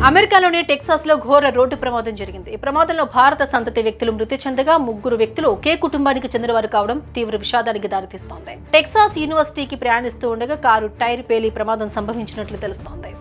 అమెరికాలోని టెక్సాస్ లో ఘోర రోడ్డు ప్రమాదం జరిగింది. ఈ ప్రమాదంలో భారత సంతతి వ్యక్తులు మృతి చెందగా 3 వ్యక్తులు ఒకే కుటుంబానికి చెందినవారు కావడం తీవ్ర విషాదానికి దారితీస్తోంది. టెక్సాస్ యూనివర్సిటీకి ప్రయాణిస్తూ ఉండగా కారు టైర్ పేలి ప్రమాదం సంభవించినట్లు తెలుస్తోంది.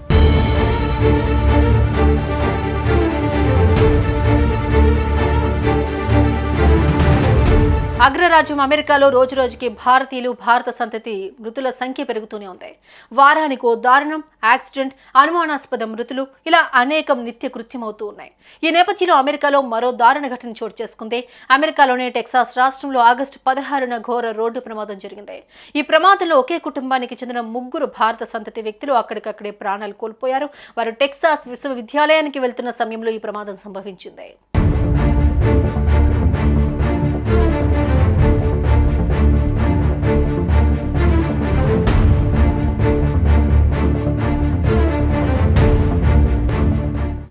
అగ్రరాజ్యం అమెరికాలో రోజురోజుకి భారతీయులు, భారత సంతతి మృతుల సంఖ్య పెరుగుతూనే ఉంది. వారానికో దారుణం, యాక్సిడెంట్, అనుమానాస్పద మృతులు ఇలా అనేకం నిత్య కృత్యమవుతూ ఉన్నాయి. ఈ నేపథ్యంలో అమెరికాలో మరో దారుణ ఘటన చోటు చేసుకుంది. అమెరికాలోని టెక్సాస్ రాష్ట్రంలో ఆగస్టు 16న ఘోర రోడ్డు ప్రమాదం జరిగింది. ఈ ప్రమాదంలో ఒకే కుటుంబానికి చెందిన 3 భారత సంతతి వ్యక్తులు అక్కడికక్కడే ప్రాణాలు కోల్పోయారు. వారు టెక్సాస్ విశ్వవిద్యాలయానికి వెళ్తున్న సమయంలో ఈ ప్రమాదం సంభవించింది.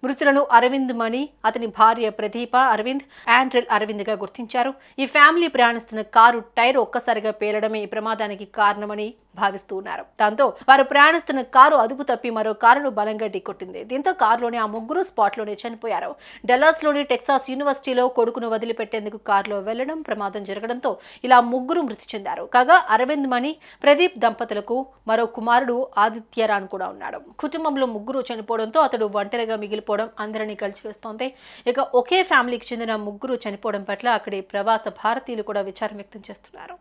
మృతులను అరవింద్ మణి, అతని భార్య ప్రదీప అరవింద్, ఆండ్రెల్ అరవింద్ గా గుర్తించారు. ఈ ఫ్యామిలీ ప్రయాణిస్తున్న కారు టైర్ ఒక్కసారిగా పేలడమే ఈ ప్రమాదానికి కారణమని భావిస్తూ ఉన్నారు. దాంతో వారు ప్రయాణిస్తున్న కారు అదుపు తప్పి మరో కారును బలంగా ఢీకొట్టింది. దీంతో కారులోని ఆ 3 స్పాట్లోనే చనిపోయారు. డల్లాస్లోని టెక్సాస్ యూనివర్సిటీలో కొడుకును వదిలిపెట్టేందుకు కారులో వెళ్లడం ప్రమాదం జరగడంతో ఇలా 3 మృతి చెందారు. కాగా అరవింద్ మణి, ప్రదీప్ దంపతులకు మరో కుమారుడు ఆదిత్యరాన్ కూడా ఉన్నాడు. కుటుంబంలో 3 చనిపోవడంతో అతడు ఒంటరిగా మిగిలిపోవడం అందరినీ కలిసివేస్తోంది. ఇక ఒకే ఫ్యామిలీకి చెందిన 3 చనిపోవడం పట్ల అక్కడి ప్రవాస భారతీయులు కూడా విచారం వ్యక్తం చేస్తున్నారు.